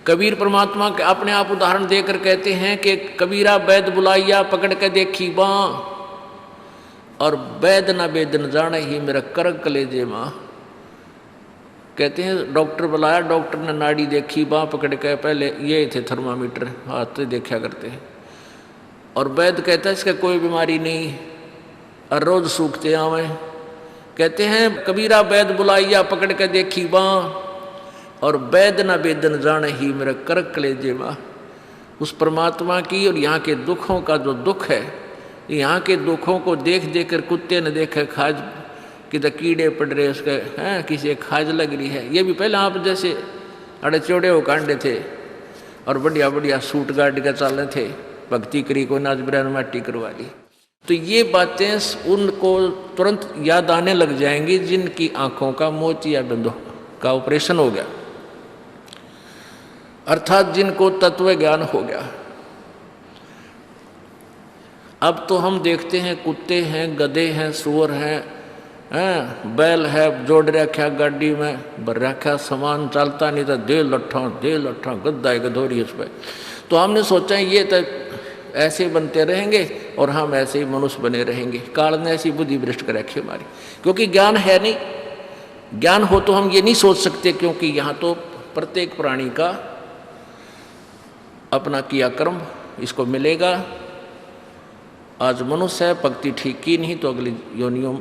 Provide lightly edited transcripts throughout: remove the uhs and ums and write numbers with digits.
कबीर परमात्मा के अपने आप उदाहरण देकर कहते हैं कि कबीरा वैद बुलाइया पकड़ के देखी बाँ, और वैद न वेद न जाने ही मेरा करक कलेजे माँ। कहते हैं डॉक्टर बुलाया, डॉक्टर ने नाड़ी देखी, बाँ पकड़ के, पहले ये थे थर्मामीटर हाथ से देखा करते हैं, और वैद कहता है इसका कोई बीमारी नहीं और रोज सूखते आवे। कहते हैं कबीरा वैद बुलाइया पकड़ के देखी बाँ, और वैद न वेद न जाने ही मेरा करक कलेजे माँ। उस परमात्मा की और यहाँ के दुखों का जो दुख है, यहाँ के दुखों को देख देख कर कुत्ते ने देखे खाज कि तो कीड़े पड़ रहे उसके हैं, किसी खाज लग रही है। ये भी पहले आप जैसे अड़े चौड़े हो कांडे थे और बढ़िया बढ़िया सूट गाड़ के चल रहे थे, भक्ति करी को नाच बिरान माटी करवा ली। तो ये बातें उनको तुरंत याद आने लग जाएंगी जिनकी आंखों का मोतिया बिंदु का ऑपरेशन हो गया, अर्थात जिनको तत्व ज्ञान हो गया। अब तो हम देखते हैं कुत्ते हैं, गधे हैं, सुअर हैं, बैल है, जोड़ रखा गाड़ी में भर रखा सामान, चलता नहीं था, दे लट्ठा गद्दा गधोरी उस पर। तो हमने सोचा ये तो ऐसे बनते रहेंगे और हम ऐसे ही मनुष्य बने रहेंगे। काल ने ऐसी बुद्धि भ्रष्ट कर रखी हमारी, क्योंकि ज्ञान है नहीं। ज्ञान हो तो हम ये नहीं सोच सकते, क्योंकि यहाँ तो प्रत्येक प्राणी का अपना किया कर्म इसको मिलेगा। आज मनुष्य है, भक्ति ठीक की नहीं तो अगली योनियों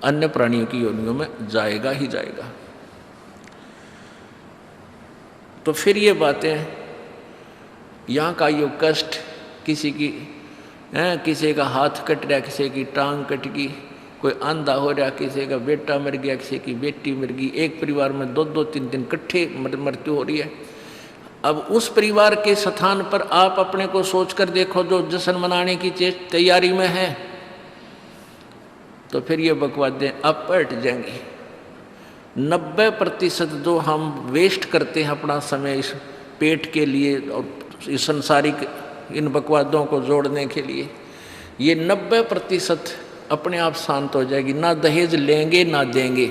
अन्य प्राणियों की योनियों में जाएगा ही जाएगा। तो फिर ये बातें, यहाँ का यो कष्ट, किसी की किसी का हाथ कट रहा, किसी की टांग कट गई, कोई अंधा हो रहा, किसी का बेटा मर गया, किसी की बेटी मर गई, एक परिवार में 2-2 3-3 इकट्ठे मृत्यु हो रही है। अब उस परिवार के स्थान पर आप अपने को सोचकर देखो जो जश्न मनाने की तैयारी में है, तो फिर ये बकवादें अब पलट जाएंगी। 90% जो हम वेस्ट करते हैं अपना समय इस पेट के लिए और इस संसारिक इन बकवादों को जोड़ने के लिए, ये 90% अपने आप शांत हो जाएगी। ना दहेज लेंगे ना देंगे।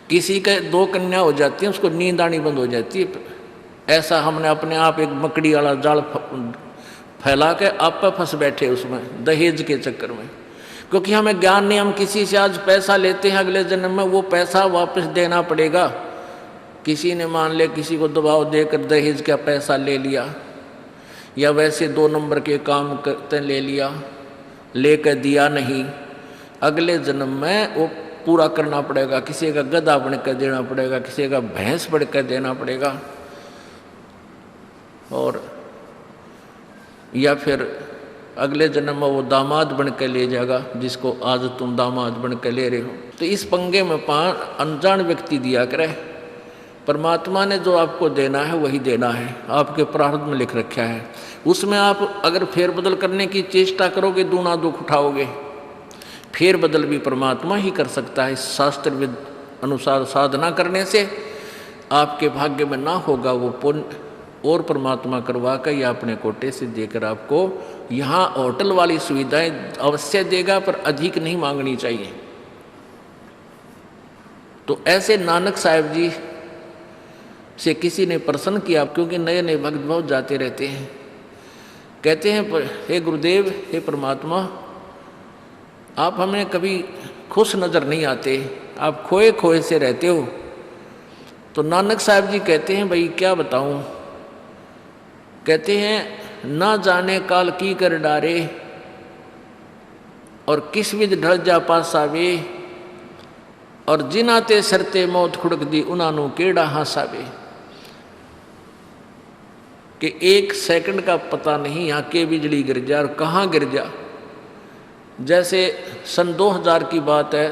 किसी के 2 कन्या हो जाती है, उसको नींद आनी बंद हो जाती है। ऐसा हमने अपने आप एक मकड़ी वाला जाल फैला के आप पे फंस बैठे उसमें दहेज के चक्कर में, क्योंकि हमें ज्ञान नहीं। हम किसी से आज पैसा लेते हैं, अगले जन्म में वो पैसा वापस देना पड़ेगा। किसी ने मान ले किसी को दबाव देकर दहेज का पैसा ले लिया, या वैसे 2 नंबर के काम करते ले लिया, लेकर दिया नहीं, अगले जन्म में वो पूरा करना पड़ेगा। किसी का गधा बनकर देना पड़ेगा, किसी का भैंस बनकर देना पड़ेगा, और या फिर अगले जन्म में वो दामाद बनकर ले जाएगा जिसको आज तुम दामाद बनकर ले रहे हो। तो इस पंगे में अनजान व्यक्ति दिया करे। परमात्मा ने जो आपको देना है वही देना है, आपके प्रारब्ध में लिख रखा है। उसमें आप अगर फेरबदल करने की चेष्टा करोगे, दूना दुख उठाओगे। फेरबदल भी परमात्मा ही कर सकता है। शास्त्र अनुसार साधना करने से आपके भाग्य में ना होगा वो पुण्य, और परमात्मा करवा कर या अपने कोटे से देकर आपको यहाँ होटल वाली सुविधाएं अवश्य देगा, पर अधिक नहीं मांगनी चाहिए। तो ऐसे नानक साहब जी से किसी ने प्रश्न किया, क्योंकि नए नए भक्त बहुत जाते रहते हैं। कहते हैं हे गुरुदेव, हे परमात्मा, आप हमें कभी खुश नज़र नहीं आते, आप खोए खोए से रहते हो। तो नानक साहब जी कहते हैं भाई क्या बताऊं। कहते हैं ना जाने काल की कर डारे, और किस विध ढल जा पासावे, और जिनाते सरते मौत खुड़क दी उनानू केड़ा हासावे। कि 1 सेकंड का पता नहीं यहाँ के बिजली गिर जा और कहाँ गिर जा। जैसे सन 2000 की बात है,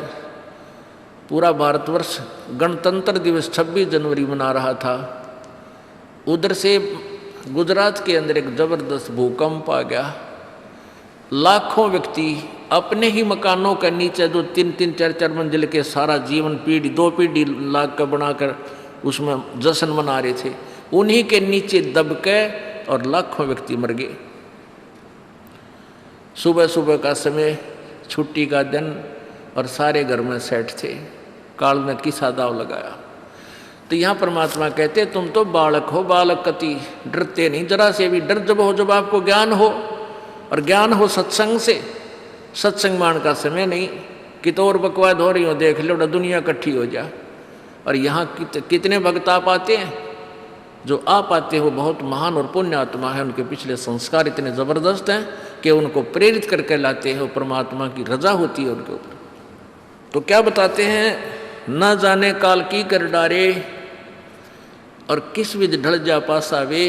पूरा भारतवर्ष गणतंत्र दिवस 26 जनवरी मना रहा था। उधर से गुजरात के अंदर एक जबरदस्त भूकंप आ गया। लाखों व्यक्ति अपने ही मकानों के नीचे, जो 3-3 4-4 मंजिल के सारा जीवन पीढ़ी 2 पीढ़ी लाख का बनाकर उसमें जश्न मना रहे थे, उन्हीं के नीचे दब के और लाखों व्यक्ति मर गए। सुबह सुबह का समय, छुट्टी का दिन, और सारे घर में सेट थे। काल ने किसा दाव लगाया। तो यहाँ परमात्मा कहते तुम तो बालक हो, बालक कति डरते नहीं जरा से भी। डर जब हो जब आपको ज्ञान हो, और ज्ञान हो सत्संग से। सत्संग मान का समय नहीं कि तो और बकवाद हो रही हो, देख लो दुनिया इकट्ठी हो जा। और यहाँ कितने भक्त आ पाते हैं, जो आ पाते हैं वो बहुत महान और पुण्य आत्मा है। उनके पिछले संस्कार इतने ज़बरदस्त हैं कि उनको प्रेरित करके लाते हैं, वो परमात्मा की रजा होती है उनके ऊपर। तो क्या बताते हैं, न जाने काल की कर डारे, और किस विध ढल जा पासावे,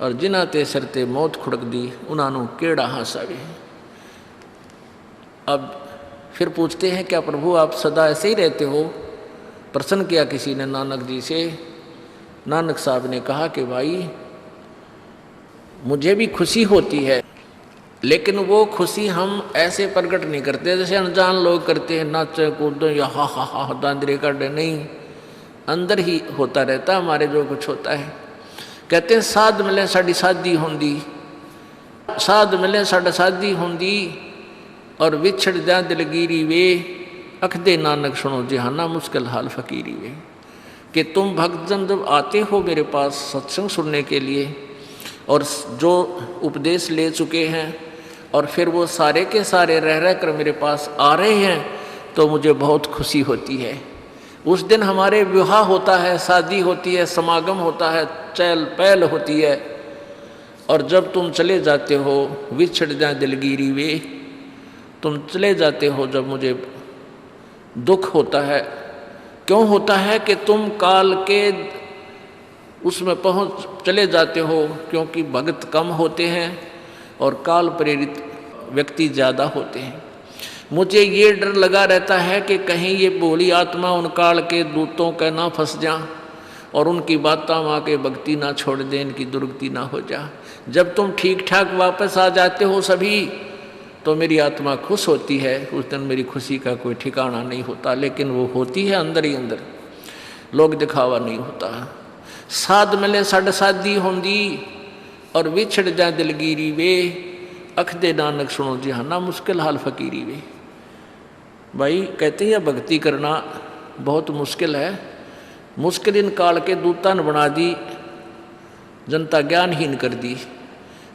और जिना ते सरते मौत खुड़क दी उन्होंने केड़ा हासावे। अब फिर पूछते हैं क्या प्रभु आप सदा ऐसे ही रहते हो? प्रश्न किया किसी ने नानक जी से। नानक साहब ने कहा कि भाई मुझे भी खुशी होती है, लेकिन वो खुशी हम ऐसे प्रकट नहीं करते जैसे अनजान लोग करते हैं, नाचे कूदो या हा हा हा दांदरे काटे। नहीं, अंदर ही होता रहता हमारे जो कुछ होता है। कहते हैं साध मिले साड़ी शादी होंदी, साध मिले साड़ा शादी होंदी, और विछड़ जा दिलगिरी वे, अखदे नानक सुनो जिहाना मुश्किल हाल फकीरी वे। कि तुम भक्तजन जब आते हो मेरे पास सत्संग सुनने के लिए, और जो उपदेश ले चुके हैं, और फिर वो सारे के सारे रह रह कर मेरे पास आ रहे हैं, तो मुझे बहुत खुशी होती है। उस दिन हमारे विवाह होता है, शादी होती है, समागम होता है, चहल पहल होती है। और जब तुम चले जाते हो, विछड़ जाए दिलगिरी वे, तुम चले जाते हो जब मुझे दुख होता है। क्यों होता है कि तुम काल के उसमें पहुँच चले जाते हो, क्योंकि भक्त कम होते हैं और काल प्रेरित व्यक्ति ज़्यादा होते हैं। मुझे ये डर लगा रहता है कि कहीं ये भोली आत्मा उन काल के दूतों का ना फंस जा, और उनकी बातों माँ के भक्ति ना छोड़ दे, इनकी दुर्गति ना हो जा। जब तुम ठीक ठाक वापस आ जाते हो सभी, तो मेरी आत्मा खुश होती है। उस दिन मेरी खुशी का कोई ठिकाना नहीं होता, लेकिन वो होती है अंदर ही अंदर, लोग दिखावा नहीं होता। साध मिले साड़ शादी होंदी, और विछड़ जा दिलगिरी वे, अखदे नानक सुनो जिहाना मुश्किल हाल फकीरी वे। भाई कहते हैं भक्ति करना बहुत मुश्किल है। मुश्किल इन काल के दूता ने बना दी, जनता ज्ञानहीन कर दी।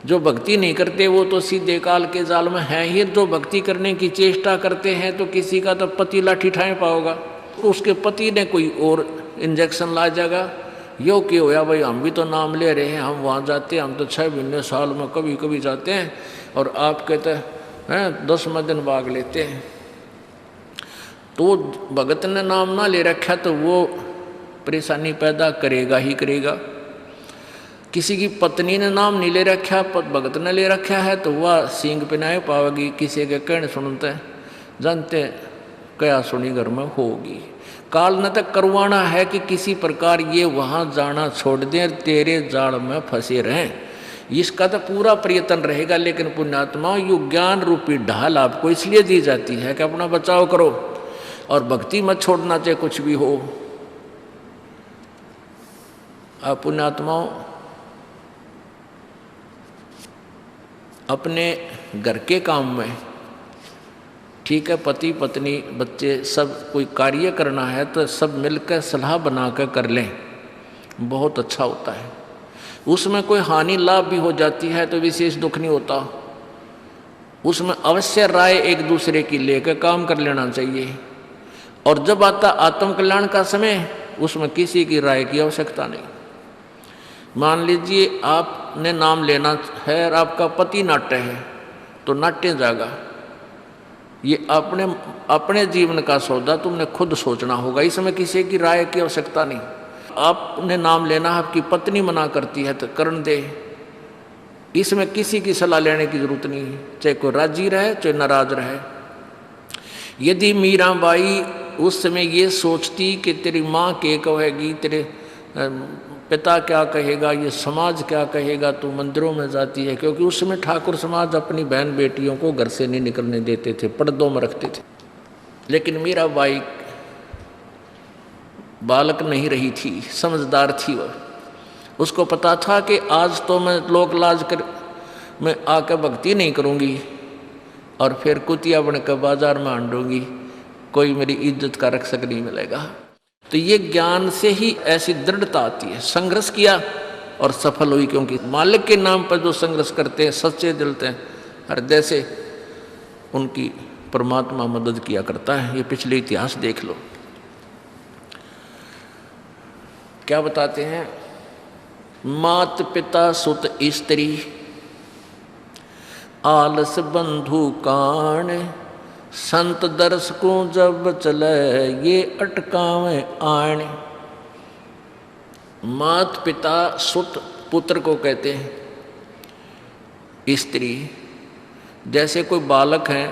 जो भक्ति नहीं करते वो तो सीधे काल के जाल में हैं ही। जो भक्ति करने की चेष्टा करते हैं तो किसी का तो पति लाठी ठाए पाओगा, तो उसके पति ने कोई और इंजेक्शन ला जाएगा। यो कि होया भाई हम भी तो नाम ले रहे हैं, हम वहाँ जाते हैं, हम तो 6 महीने साल में कभी कभी जाते हैं, और आप कहते हैं 10वें दिन भाग लेते हैं। तो भगत ने नाम ना ले रखा तो वो परेशानी पैदा करेगा ही करेगा। किसी की पत्नी ने नाम नहीं ले रखा, भगत ने ले रखा है, तो वह सींग पिनाए पावेगी। किसी के कहने सुनते जानते क्या सुनी घर में होगी। काल न तक करवाना है कि किसी प्रकार ये वहाँ जाना छोड़ दें, तेरे जाल में फंसे रहें। इसका तो पूरा प्रयत्न रहेगा। लेकिन पुण्यात्मा यु ज्ञान रूपी ढाल आपको इसलिए दी जाती है कि अपना बचाव करो, और भक्ति मत छोड़ना चाहे कुछ भी हो। आप पुण्यात्माओं अपने घर के काम में, ठीक है, पति पत्नी बच्चे सब कोई कार्य करना है तो सब मिलकर सलाह बनाकर कर लें, बहुत अच्छा होता है। उसमें कोई हानि लाभ भी हो जाती है तो विशेष दुख नहीं होता। उसमें अवश्य राय एक दूसरे की लेकर काम कर लेना चाहिए। और जब आता आत्म कल्याण का समय, उसमें किसी की राय की आवश्यकता नहीं। मान लीजिए आपने नाम लेना है और आपका पति नाट्य है, तो नाट्य जाएगा। ये अपने जीवन का सौदा तुमने खुद सोचना होगा, इसमें किसी की राय की आवश्यकता नहीं। आपने नाम लेना, आपकी पत्नी मना करती है तो करण दे, इसमें किसी की सलाह लेने की जरूरत नहीं है, चाहे कोई राजी रहे चाहे नाराज रहे। यदि मीराबाई उस समय ये सोचती कि तेरी माँ क्या कहेगी, तेरे पिता क्या कहेगा, ये समाज क्या कहेगा, तो मंदिरों में जाती है। क्योंकि उस समय ठाकुर समाज अपनी बहन बेटियों को घर से नहीं निकलने देते थे, पर्दों में रखते थे। लेकिन मीराबाई बालक नहीं रही थी, समझदार थी वह। उसको पता था कि आज तो मैं लोक लाज कर मैं आकर भक्ति नहीं करूँगी और फिर कुतिया बनकर बाजार में आंडूंगी, कोई मेरी इज्जत का रक्षक नहीं मिलेगा। तो ये ज्ञान से ही ऐसी दृढ़ता आती है। संघर्ष किया और सफल हुई, क्योंकि मालिक के नाम पर जो संघर्ष करते हैं सच्चे दिल से हृदय से, उनकी परमात्मा मदद किया करता है। ये पिछले इतिहास देख लो। क्या बताते हैं? मात पिता सुत स्त्री आलस बंधु कान, संत दर्श को जब चले ये अटकावे आण। मात पिता सुत पुत्र को कहते हैं। स्त्री जैसे कोई बालक हैं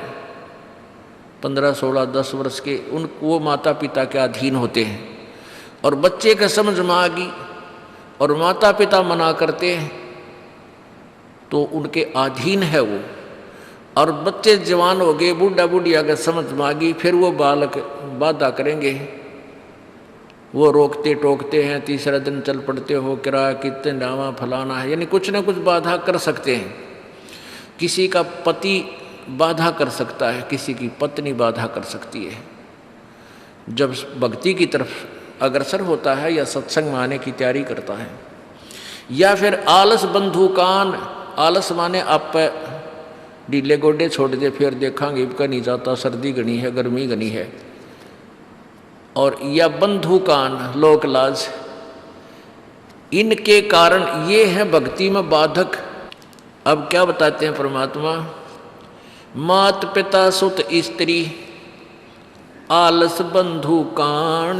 15, 16, 10 वर्ष के, वो माता पिता के अधीन होते हैं। और बच्चे का समझ में आ गई और माता पिता मना करते हैं तो उनके अधीन है वो। और बच्चे जवान हो गए, बूढ़ा बूढ़ी अगर समझ में आ गई, फिर वो बालक बाधा करेंगे, वो रोकते टोकते हैं। तीसरा दिन चल पड़ते हो, किराया कितने डावा फलाना है, यानी कुछ ना कुछ बाधा कर सकते हैं। किसी का पति बाधा कर सकता है, किसी की पत्नी बाधा कर सकती है। जब भक्ति की तरफ अग्रसर होता है या सत्संग में आने की तैयारी करता है। या फिर आलस बंधु कान, आलस माने आप ढीले गोडे छोड़ दे, फिर देखांगे इबका नहीं जाता, सर्दी घनी है, गर्मी घनी है। और या बंधु कान, लोक लाज, इनके कारण ये है भक्ति में बाधक। अब क्या बताते हैं परमात्मा? मात पिता सुत स्त्री आलस बंधु कान,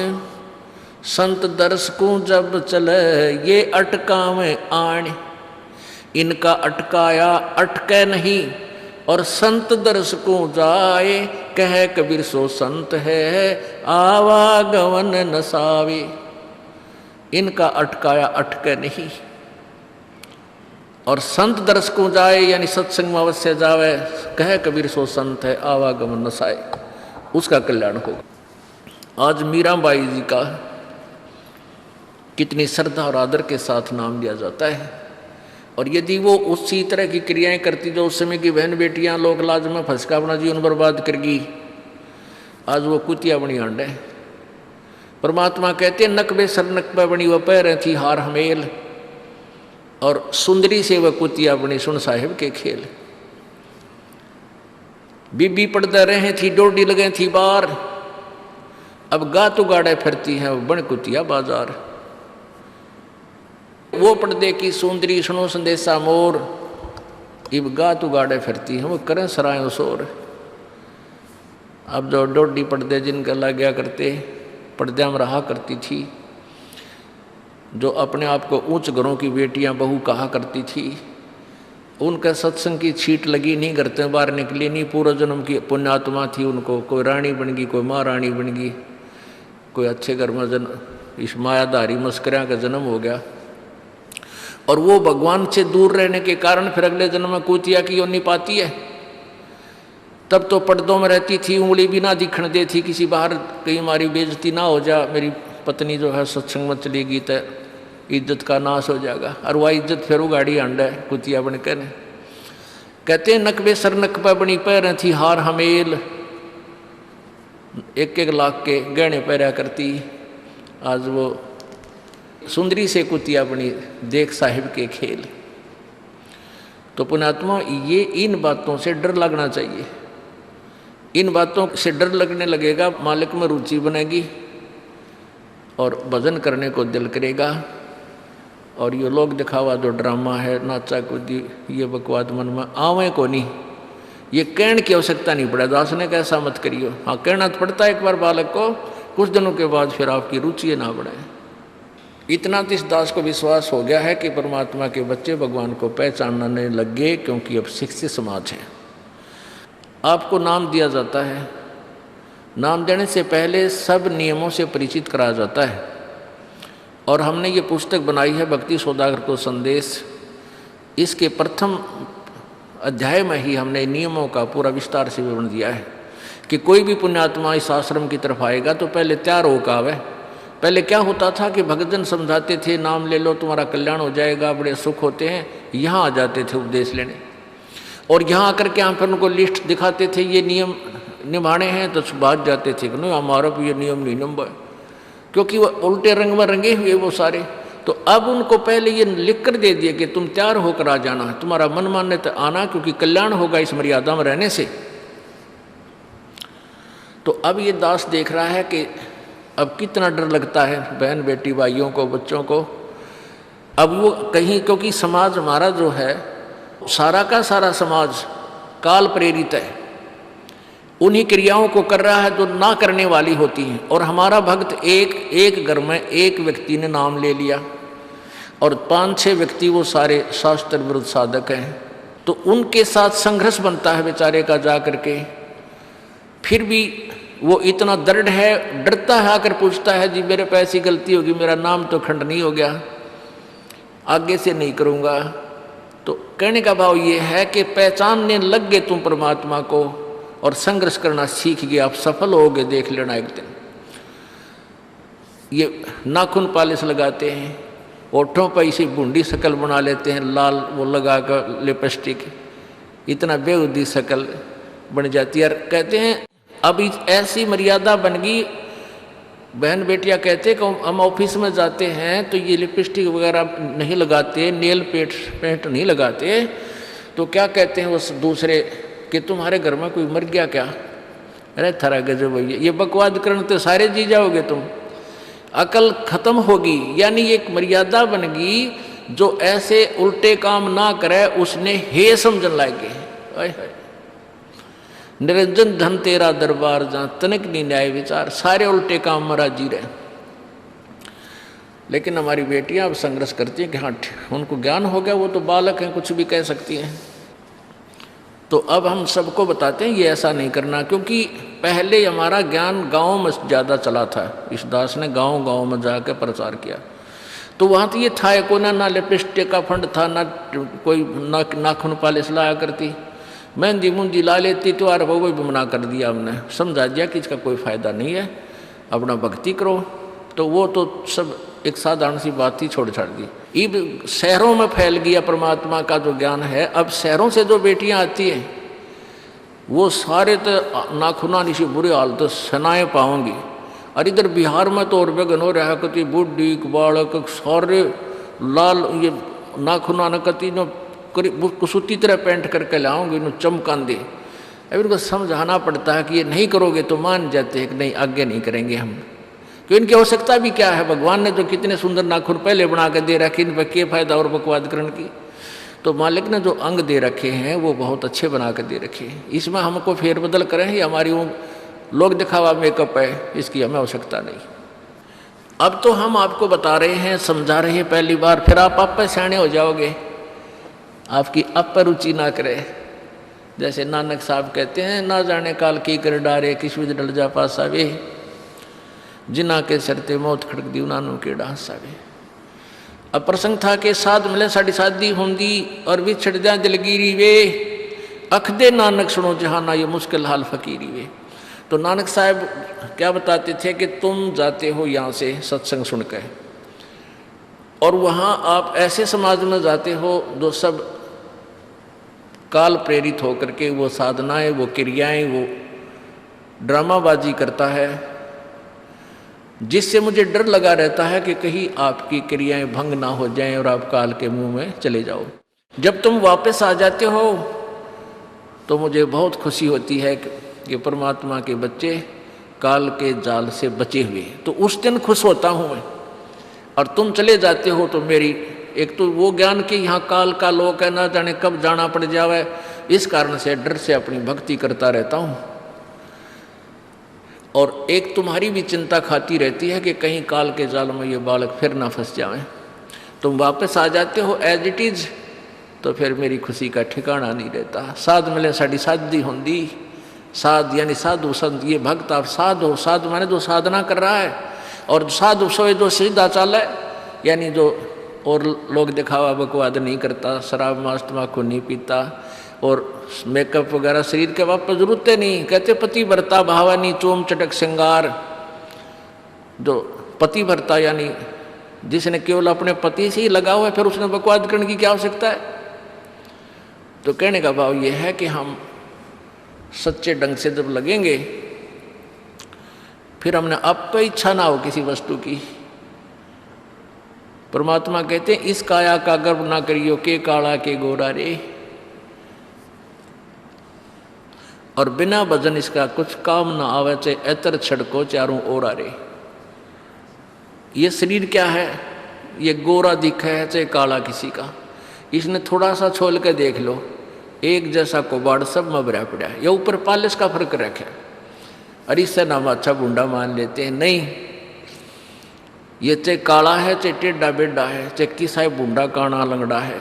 संत दर्श को जब चले ये अटकावे आण। इनका अटकाया अटके नहीं, और संत दर्श को जाए कह कबीर सो संत है आवागमन नसावे। इनका अटकाया अटके नहीं, और संत दर्श को जाए यानी सत्संग में अवश्य जावे, कह कबीर सो संत है आवागमन नसाए, उसका कल्याण होगा। आज मीराबाई जी का कितनी श्रद्धा और आदर के साथ नाम लिया जाता है। और यदि वो उसी तरह की क्रियाएं करती जो उस समय की बहन बेटियां लोक लाज में फंस का अपना जीवन बर्बाद करगी, आज वो कुतिया बनी आंड है। परमात्मा कहते हैं नकबे सर नकबा बनी वह पैर थी हार हमेल, और सुंदरी से वह कुतिया बनी सुन साहिब के खेल। बीबी पड़दा रहे थी डोडी लगे थी बार, अब गातु गाड़े फिरती है बन कुतिया बाजार। वो पर्दे की सुंदरी सुनो संदेशा मोर, इब गातु गाड़े फिरती हैं वो करें सराय शोर। अब जो डोडी पर्दे जिनका लग गया करते, पर्दे में रहा करती थी, जो अपने आप को ऊंच घरों की बेटियां बहू कहा करती थी, उनका सत्संग की छीट लगी नहीं, करते बाहर निकली नहीं। पूर्व जन्म की पुण्यात्मा थी, उनको कोई रानी बन गई, कोई महारानी बन गई, कोई अच्छे घर में इस मायाधारी मस्करिया का जन्म हो गया। और वो भगवान से दूर रहने के कारण फिर अगले जन्म में कुतिया की योनि पाती है। तब तो पर्दों में रहती थी, उंगली भी ना दिखने देती, किसी बाहर कहीं हमारी बेइज्जती ना हो जा, मेरी पत्नी जो है सत्संग में चलेगी तो इज्जत का नाश हो जाएगा। और वह इज्जत फिर उगाड़ी अंड है कुतिया बनकर। कहते हैं नकबे सर नकबा बनी पैर थी हार हमेल, 1-1 लाख के गहने पहरा करती, आज वो सुंदरी से कुतिया बनी देख साहिब के खेल। तो पुण्यात्मा ये इन बातों से डर लगना चाहिए। इन बातों से डर लगने लगेगा, मालिक में रुचि बनेगी और भजन करने को दिल करेगा। और ये लोग दिखावा जो ड्रामा है, नाचा कूदी, ये बकवाद मन में आवे को नहीं, ये कहने की आवश्यकता नहीं पड़े। दास ने कैसा मत करियो, हाँ कहना तो पड़ता है एक बार बालक को, कुछ दिनों के बाद फिर आपकी रुचि ना बढ़े। इतना तो इस दास को विश्वास हो गया है कि परमात्मा के बच्चे भगवान को पहचानने लग गए, क्योंकि अब शिक्षित समाज है। आपको नाम दिया जाता है, नाम देने से पहले सब नियमों से परिचित कराया जाता है। और हमने ये पुस्तक बनाई है भक्ति सौदागर को संदेश, इसके प्रथम अध्याय में ही हमने नियमों का पूरा विस्तार से विवरण दिया है कि कोई भी पुण्यात्मा इस आश्रम की तरफ आएगा तो पहले तैयार होकर आवे। पहले क्या होता था कि भक्तजन समझाते थे नाम ले लो तुम्हारा कल्याण हो जाएगा, बड़े सुख होते हैं, यहाँ आ जाते थे उपदेश लेने। और यहाँ आकर के हम फिर उनको लिस्ट दिखाते थे, ये नियम निभाने हैं, तो बात जाते थे कि नहीं हमारा भी ये नियम नहीं नंबर। क्योंकि वो उल्टे रंग में रंगे हुए वो सारे। तो अब उनको पहले ये लिख कर दे दिया कि तुम तैयार होकर आ जाना, तुम्हारा मन मानने तो आना, क्योंकि कल्याण होगा इस मर्यादा में रहने से। तो अब ये दास देख रहा है कि अब कितना डर लगता है बहन बेटी भाइयों को, बच्चों को। अब वो कहीं, क्योंकि समाज हमारा जो है सारा का सारा समाज काल प्रेरित है, उन्हीं क्रियाओं को कर रहा है जो ना करने वाली होती हैं। और हमारा भक्त एक घर में एक व्यक्ति ने नाम ले लिया और 5-6 व्यक्ति वो सारे शास्त्र विरुद्ध साधक हैं, तो उनके साथ संघर्ष बनता है बेचारे का जा करके। फिर भी वो इतना दृढ़ है, डरता है, आकर पूछता है जी मेरे पे ऐसी गलती होगी, मेरा नाम तो खंड नहीं हो गया, आगे से नहीं करूँगा। तो कहने का भाव ये है कि पहचानने लग गए तुम परमात्मा को और संघर्ष करना सीख गए, आप सफल होगे, देख लेना एक दिन। ये नाखून पालिश लगाते हैं, ओठों पर इसी बूंदी शक्ल बना लेते हैं, लाल वो लगा कर लिपस्टिक, इतना बेहुदी शक्ल बन जाती है। कहते हैं अब ऐसी मर्यादा बन गई, बहन बेटियां कहते कि हम ऑफिस में जाते हैं तो ये लिपस्टिक वगैरह नहीं लगाते, नेल पेंट नहीं लगाते, तो क्या कहते हैं उस दूसरे कि तुम्हारे घर में कोई मर गया क्या? अरे थारा गजब भैया, ये बकवाद करने तो सारे जी जाओगे तुम, अकल खत्म होगी। यानी एक मर्यादा बन गई, जो ऐसे उल्टे काम ना करे उसने हे समझन लागे। निरंजन धन तेरा दरबार जहाँ तनिक नहीं न्याय विचार, सारे उल्टे काम में राजी रहे। लेकिन हमारी बेटियां अब संघर्ष करती हैं कि हाँ उनको ज्ञान हो गया, वो तो बालक हैं, कुछ भी कह सकती हैं। तो अब हम सबको बताते हैं ये ऐसा नहीं करना, क्योंकि पहले हमारा ज्ञान गाँव में ज़्यादा चला था। इस दास ने गाँव में जाकर प्रचार किया, तो वहाँ तो ये था को ना लिपस्टिक का फंड था, ना कोई नाखून पालिश लाया करती, मेहंदी मुंदी ला लेती, तो यार वो भी मना कर दिया हमने, समझा दिया कि इसका कोई फ़ायदा नहीं है, अपना भक्ति करो। तो वो तो सब एक साधारण सी बात ही छोड़ छाड़ दी। अब शहरों में फैल गया परमात्मा का जो ज्ञान है। अब शहरों से जो बेटियां आती हैं वो सारे तो नाखुना निशी बुरे हाल तो सनाए पाओगी। और इधर बिहार में तो और बेगन हो रहा कति बुढ़ी बालक सारे लाल ये नाखुना न कति न कुसूती तरह पेंट करके लाओगे, इन्हों चमकान दे। अब इनको समझाना पड़ता है कि ये नहीं करोगे तो मान जाते हैं कि नहीं आगे नहीं करेंगे हम, क्योंकि इनकी आवश्यकता भी क्या है, भगवान ने जो कितने सुंदर नाखून पहले बना के दे रखे, इन पर क्या फायदा और बकवाद करने की। तो मालिक ने जो अंग दे रखे हैं वो बहुत अच्छे बना के दे रखे हैं, इसमें हमको फेरबदल करें, ये हमारी वो लोग दिखावा मेकअप है, इसकी हमें आवश्यकता नहीं। अब तो हम आपको बता रहे हैं, समझा रहे हैं पहली बार, फिर आप पे सियाने हो जाओगे, आपकी अब पर रुचि ना करे। जैसे नानक साहब कहते हैं, ना जाने काल की कर डारे किस विध डल जा पासा वे, जिना के सरते मौत खड़क दी उनानों के डांसा वे। अब प्रसंग था कि साध मिले साड़ी शादी होंगी और भी छड़ जा दिलगिरी वे, अख दे नानक सुनो जहाना ये मुश्किल हाल फकीरी वे। तो नानक साहब क्या बताते थे कि तुम जाते हो यहाँ से सत्संग सुनकर, और वहाँ आप ऐसे समाज में जाते हो जो सब काल प्रेरित होकर के वो साधनाएं, वो क्रियाएं, वो ड्रामाबाजी करता है, जिससे मुझे डर लगा रहता है कि कहीं आपकी क्रियाएं भंग ना हो जाएं और आप काल के मुंह में चले जाओ। जब तुम वापस आ जाते हो तो मुझे बहुत खुशी होती है कि परमात्मा के बच्चे काल के जाल से बचे हुए, तो उस दिन खुश होता हूँ मैं। और तुम चले जाते हो तो मेरी एक तो वो ज्ञान कि यहाँ काल का लोक है, ना जाने कब जाना पड़ जावे, इस कारण से डर से अपनी भक्ति करता रहता हूँ। और एक तुम्हारी भी चिंता खाती रहती है कि कहीं काल के जाल में ये बालक फिर ना फंस जाए। तुम वापस आ जाते हो एज इट इज, तो फिर मेरी खुशी का ठिकाना नहीं रहता। साध मिले साड़ी शादी होंगी, साध यानी साधु संत, ये भक्त आप साध हो, साध माने जो साधना कर रहा है, और साधु सोए जो सीधा चाल है, यानी जो और लोग दिखावा बकवाद नहीं करता, शराब मांस तम्बाकू नहीं पीता, और मेकअप वगैरह शरीर के वापस जरूरत नहीं। कहते पति भरता भावानी चोम चटक श्रृंगार, जो पति भरता यानी जिसने केवल अपने पति से ही लगा हुआ है, फिर उसने बकवाद करने की क्या आवश्यकता है। तो कहने का भाव यह है कि हम सच्चे ढंग से जब लगेंगे फिर हमने अब तो इच्छा ना हो किसी वस्तु की। परमात्मा कहते हैं इस काया का गर्व ना करियो के काला के गोरा रे, और बिना भजन इसका कुछ काम ना आवे, चाहे एतर छड़को चारों ओर रे। ये शरीर क्या है, ये गोरा दिखा है चाहे काला किसी का, इसने थोड़ा सा छोल के देख लो, एक जैसा कोबाड़ सब में भरा पड़ा है। ये ऊपर पालिश का फर्क रखे, और इससे नाम अच्छा बूंदा मान लेते हैं। नहीं, ये चाहे काला है चाहे टेढ़ा बेढ़ा है, चाहे किसा बूंदा काना लंगड़ा है,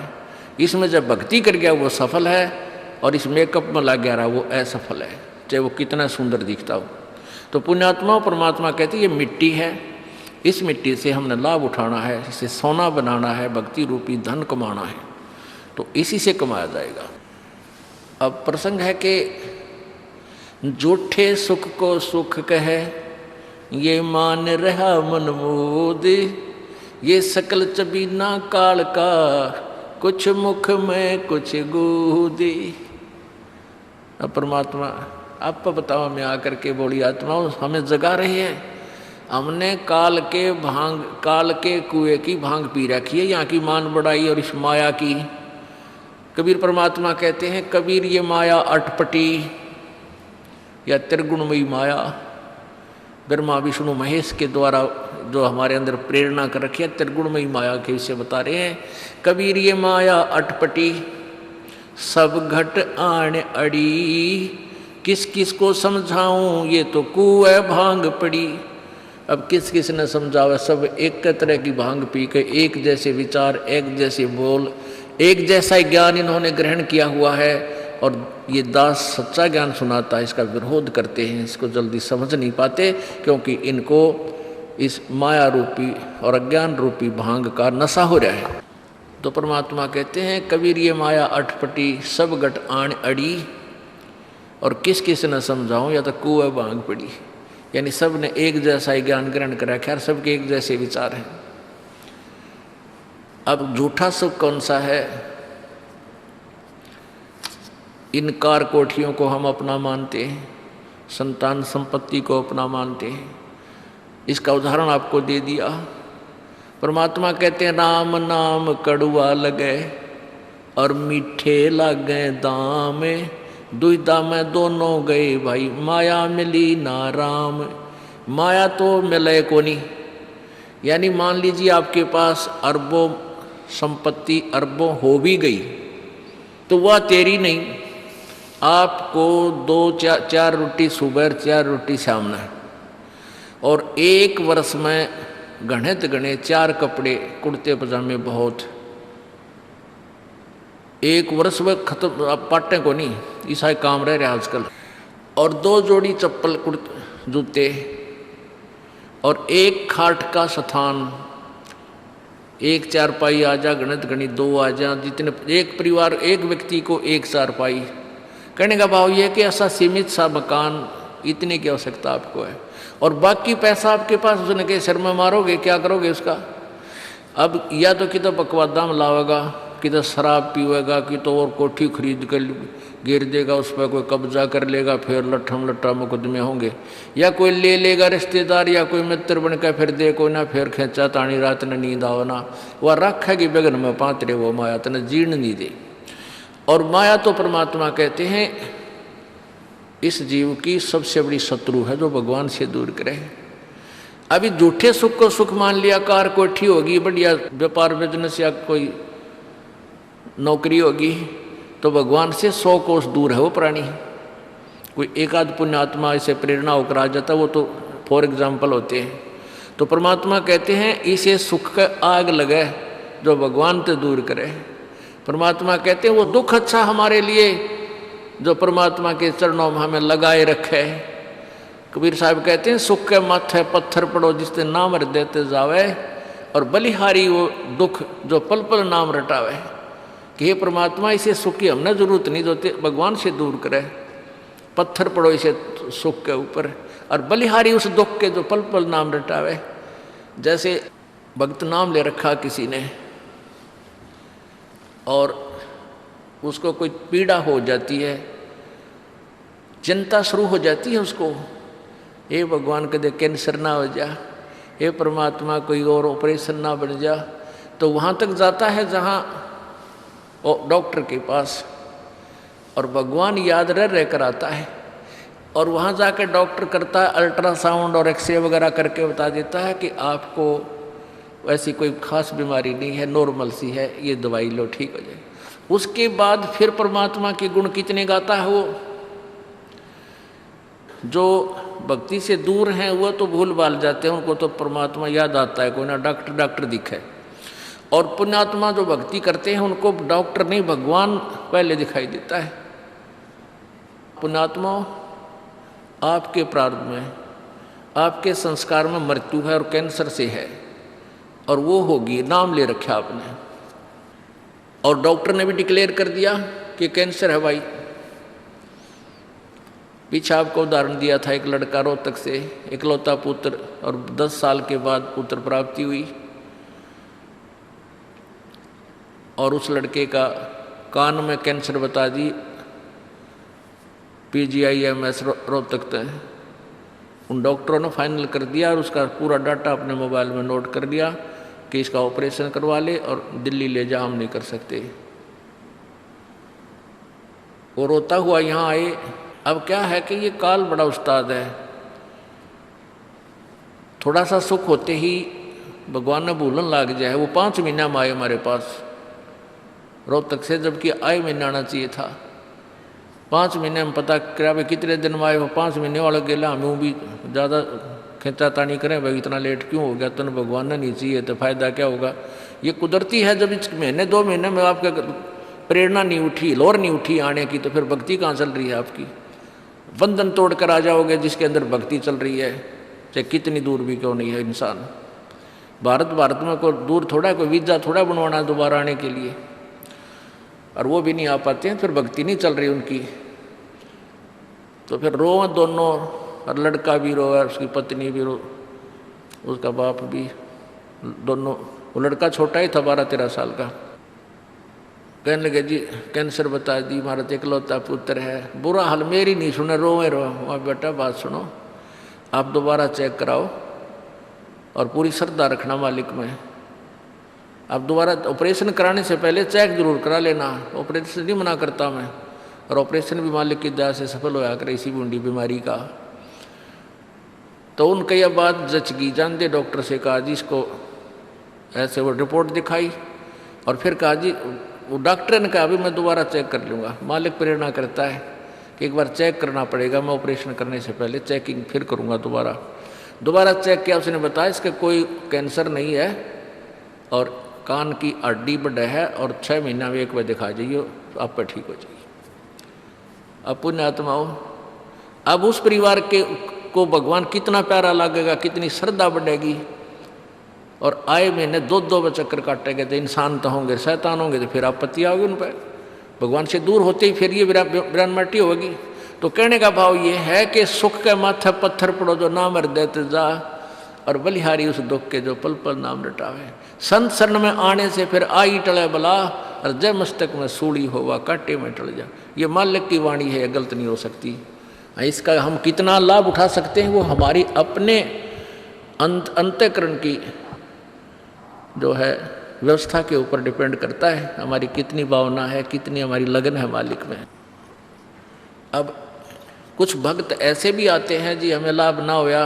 इसमें जब भक्ति कर गया वो सफल है, और इस मेकअप में लग गया रहा वो असफल है, चाहे वो कितना सुंदर दिखता हो। तो पुण्यात्मा परमात्मा कहते ये मिट्टी है, इस मिट्टी से हमने लाभ उठाना है, इसे सोना बनाना है, भक्ति रूपी धन कमाना है, तो इसी से कमाया जाएगा। अब प्रसंग है कि झूठे सुख को सुख कहे, ये मान रहा मन मोद, ये सकल चबीना काल का, कुछ मुख में कुछ गोदी। अब परमात्मा आप बताओ, मैं आकर के बोली आत्माओं हमें जगा रही है, हमने काल के कुएं की भांग पी रखी है, यहाँ की मान बढ़ाई और इस माया की। कबीर परमात्मा कहते हैं कबीर ये माया अटपटी या त्रिगुणमयी माया, ब्रह्मा विष्णु महेश के द्वारा जो हमारे अंदर प्रेरणा कर रखी है, त्रिगुणमयी माया के विषय बता रहे हैं। कबीर ये माया अटपटी सब घट आण अड़ी, किस किस को समझाऊं ये तो कुएं भांग पड़ी। अब किस किस ने समझावा, सब एक तरह की भांग पी के एक जैसे विचार, एक जैसे बोल, एक जैसा ज्ञान इन्होंने ग्रहण किया हुआ है, और ये दास सच्चा ज्ञान सुनाता है इसका विरोध करते हैं, इसको जल्दी समझ नहीं पाते, क्योंकि इनको इस माया रूपी और अज्ञान रूपी भांग का नशा हो रहा है। तो परमात्मा कहते हैं कबीर ये माया अटपटी सब घट आण अड़ी, और किस किस न समझाऊं या तो कुएं भांग पड़ी, यानी सब ने एक जैसा ही ज्ञान ग्रहण कर रखा है, सबके एक जैसे विचार हैं। अब झूठा सुख कौन सा है, इन कार कोठियों को हम अपना मानते हैं, संतान संपत्ति को अपना मानते हैं। इसका उदाहरण आपको दे दिया। परमात्मा कहते हैं राम नाम कड़ुआ लगे और मीठे लागे दाम, दुविधा में दोनों गए भाई, माया मिली ना राम। माया तो मिले को नहीं, यानी मान लीजिए आपके पास अरबों संपत्ति अरबों हो भी गई तो वह तेरी नहीं, आपको 2-4 रोटी सुबह 4 रोटी शाम है, और एक वर्ष में गणे 4 कपड़े कुर्ते पजामे बहुत, एक वर्ष में खत्म। अब पाटे को नहीं, ऐसा काम रह रहा आजकल, और 2 जोड़ी चप्पल कुर्ते जूते, और एक खाट का स्थान, एक चारपाई आ जा, गणित 2 आ जा, जितने एक परिवार एक व्यक्ति को एक चारपाई। कहने का भाव यह कि ऐसा सीमित सा मकान, इतने की आवश्यकता आपको है, और बाकी पैसा आपके पास उसने के सिर में मारोगे, क्या करोगे उसका। अब या तो कि तो बकवादा में लावेगा, कि तो शराब पीवेगा, कि तो और कोठी खरीद कर गिर देगा, उस पर कोई कब्जा कर लेगा, फिर लट्ठा मुकदमे होंगे, या कोई ले लेगा रिश्तेदार या कोई मित्र बन कर फिर दे को ना, फिर खेचा तानी रात ने नींद आओ ना, वह रखेगी बेगन में पातरे, वो माया तने जीर्ण नहीं दे। और माया तो परमात्मा कहते हैं इस जीव की सबसे बड़ी शत्रु है, जो भगवान से दूर करे। अभी झूठे सुख को सुख मान लिया, कार कोठी होगी, बढ़िया व्यापार बिजनेस या कोई नौकरी होगी, तो भगवान से 100 कोस दूर है वो प्राणी। कोई एक आध पुण्यात्मा इसे प्रेरणा होकर आ जाता, वो तो फॉर एग्जाम्पल होते हैं। तो परमात्मा कहते हैं इसे सुख का आग लगे जो भगवान से दूर करे। परमात्मा कहते हैं वो दुख अच्छा हमारे लिए जो परमात्मा के चरणों में हमें लगाए रखे। कबीर साहब कहते हैं सुख के माथे पत्थर पड़ो जिससे नाम रट देते जावे, और बलिहारी वो दुख जो पल पल नाम रटावे। कि हे परमात्मा इसे सुख की हमने जरूरत नहीं, जो भगवान से दूर करे। पत्थर पड़ो इसे सुख के ऊपर, और बलिहारी उस दुख के जो पल पल नाम रटावे। जैसे भक्त नाम ले रखा किसी ने और उसको कोई पीड़ा हो जाती है, चिंता शुरू हो जाती है उसको, हे भगवान कदे कैंसर ना हो जा, हे परमात्मा कोई और ऑपरेशन ना बन जा। तो वहाँ तक जाता है जहाँ डॉक्टर के पास, और भगवान याद रह कर आता है, और वहाँ जाकर डॉक्टर करता है अल्ट्रासाउंड और एक्सरे वगैरह करके बता देता है कि आपको ऐसी कोई खास बीमारी नहीं है, नॉर्मल सी है, ये दवाई लो ठीक हो जाए। उसके बाद फिर परमात्मा के गुण कितने गाता है वो। जो भक्ति से दूर हैं वो तो भूल भाल जाते हैं, उनको तो परमात्मा याद आता है, कोई ना डॉक्टर दिखे। और पुण्यात्मा जो भक्ति करते हैं उनको डॉक्टर नहीं भगवान पहले दिखाई देता है। पुण्यात्मा, आपके प्रारब्ध में, आपके संस्कार में मृत्यु है और कैंसर से है, और वो होगी, नाम ले रखा आपने, और डॉक्टर ने भी डिक्लेयर कर दिया कि कैंसर है भाई। पीछे आपको उदाहरण दिया था, एक लड़का रोहतक से, इकलौता पुत्र, और 10 साल के बाद पुत्र प्राप्ति हुई, और उस लड़के का कान में कैंसर बता दी, PGIMS रोहतक तक। उन डॉक्टरों ने फाइनल कर दिया और उसका पूरा डाटा अपने मोबाइल में नोट कर लिया कि इसका ऑपरेशन करवा ले और दिल्ली ले जा, हम नहीं कर सकते। वो रोता हुआ यहाँ आए। अब क्या है कि ये काल बड़ा उस्ताद है, थोड़ा सा सुख होते ही भगवान ने भूलन लाग जाए। वो 5 महीना में आए हमारे पास रोहतक से, जबकि आए महीना आना चाहिए था। 5 महीने में पता करा भाई कितने दिन में आए, वो 5 महीने वाला गेला। हमें भी ज़्यादा खींचातानी करें भाई इतना लेट क्यों हो गया, तो भगवान ने नहीं चाहिए तो फ़ायदा क्या होगा। ये कुदरती है, जब इस महीने 2 महीने में आपका प्रेरणा नहीं उठी, लोर नहीं उठी आने की, तो फिर भक्ति कहाँ चल रही है आपकी। बंधन तोड़ कर आ जाओगे जिसके अंदर भक्ति चल रही है, चाहे कितनी दूर भी क्यों नहीं है इंसान। भारत में कोई दूर थोड़ा, कोई वीज़ा थोड़ा बनवाना है दोबारा आने के लिए, और वो भी नहीं आ पाते हैं, फिर भक्ति नहीं चल रही उनकी। तो फिर रो दोनों, और लड़का भी रो और उसकी पत्नी भी रो, उसका बाप भी, दोनों। वो लड़का छोटा ही था, 12-13 साल का। कहने लगे जी कैंसर बता दी, हमारा इकलौता पुत्र है। बुरा हाल, मेरी नहीं सुने, रोए रो। वहाँ बेटा बात सुनो, आप दोबारा चेक कराओ और पूरी श्रद्धा रखना मालिक में। आप दोबारा ऑपरेशन कराने से पहले चेक जरूर करा लेना, ऑपरेशन नहीं मना करता मैं, और ऑपरेशन भी मालिक की दया से सफल होया करे इसी बूंदी बीमारी का। तो उनके यह बात जच गई, जानते डॉक्टर से कहा जी इसको ऐसे, वो रिपोर्ट दिखाई, और फिर कहा जी, वो डॉक्टर ने कहा अभी मैं दोबारा चेक कर लूँगा। मालिक प्रेरणा करता है कि एक बार चेक करना पड़ेगा, मैं ऑपरेशन करने से पहले चेकिंग फिर करूँगा। दोबारा चेक किया, उसने बताया इसका कोई कैंसर नहीं है, और कान की हड्डी बढ़ा है, और 6 महीना में एक बार दिखा जाइए, आप पर ठीक हो जाइए। अब पुण्यात्माओं, अब उस परिवार को भगवान कितना प्यारा लगेगा, कितनी श्रद्धा बढ़ेगी। और आए महीने 2-2 चक्कर काटेंगे, तो इंसान तो होंगे, शैतान होंगे, तो फिर आपत्ति आओगी उन पर। भगवान से दूर होते ही फिर ये विरानमाटी होगी। तो कहने का भाव ये है कि सुख के माथे पत्थर पड़ो जो नाम हृदय ते जा, और बलिहारी उस दुख के जो पल पल नाम रटावे। संत शरण में आने से फिर आई टले बला, और जय मस्तक में सूड़ी होवा काटे में टल जा। ये मालिक की वाणी है, गलत नहीं हो सकती। इसका हम कितना लाभ उठा सकते हैं वो हमारी अपने अंतःकरण की जो है व्यवस्था के ऊपर डिपेंड करता है। हमारी कितनी भावना है, कितनी हमारी लगन है मालिक में। अब कुछ भक्त ऐसे भी आते हैं जी, हमें लाभ ना होया,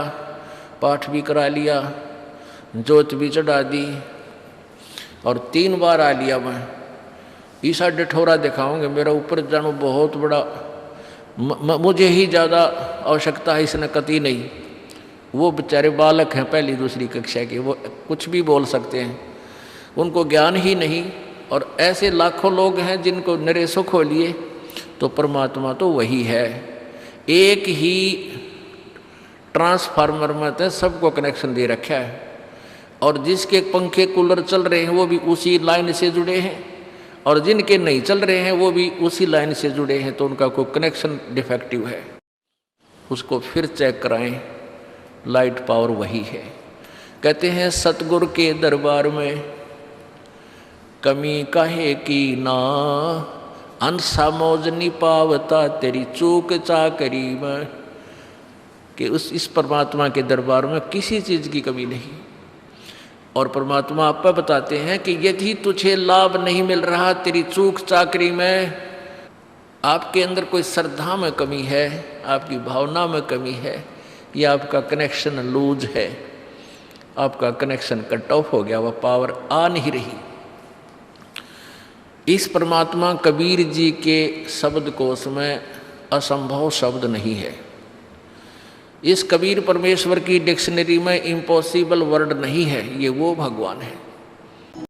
पाठ भी करा लिया, जोत भी चढ़ा दी, और 3 बार आ लिया मैं, ईसा डिठोरा दिखाऊंगे, मेरा ऊपर जानो बहुत बड़ा, मुझे ही ज़्यादा आवश्यकता है, इसने कती नहीं। वो बेचारे बालक हैं 1ली-2री कक्षा के, वो कुछ भी बोल सकते हैं, उनको ज्ञान ही नहीं। और ऐसे लाखों लोग हैं जिनको निरे सुख हो लिए। तो परमात्मा तो वही है, एक ही ट्रांसफार्मर में तो सबको कनेक्शन दे रखा है, और जिसके पंखे कूलर चल रहे हैं वो भी उसी लाइन से जुड़े हैं, और जिनके नहीं चल रहे हैं वो भी उसी लाइन से जुड़े हैं। तो उनका कोई कनेक्शन डिफेक्टिव है, उसको फिर चेक कराएं, लाइट पावर वही है। कहते हैं सतगुरु के दरबार में कमी काहे की ना, अंसा मौज नहीं पावता तेरी चूक चाकरी में। कि इस परमात्मा के दरबार में किसी चीज़ की कमी नहीं। और परमात्मा आप बताते हैं कि यदि तुझे लाभ नहीं मिल रहा तेरी चूक चाकरी में, आपके अंदर कोई श्रद्धा में कमी है, आपकी भावना में कमी है, या आपका कनेक्शन लूज है, आपका कनेक्शन कट ऑफ हो गया, वह पावर आ नहीं रही। इस परमात्मा कबीर जी के शब्दकोश में असंभव शब्द नहीं है। इस कबीर परमेश्वर की डिक्शनरी में इम्पॉसिबल वर्ड नहीं है। ये वो भगवान है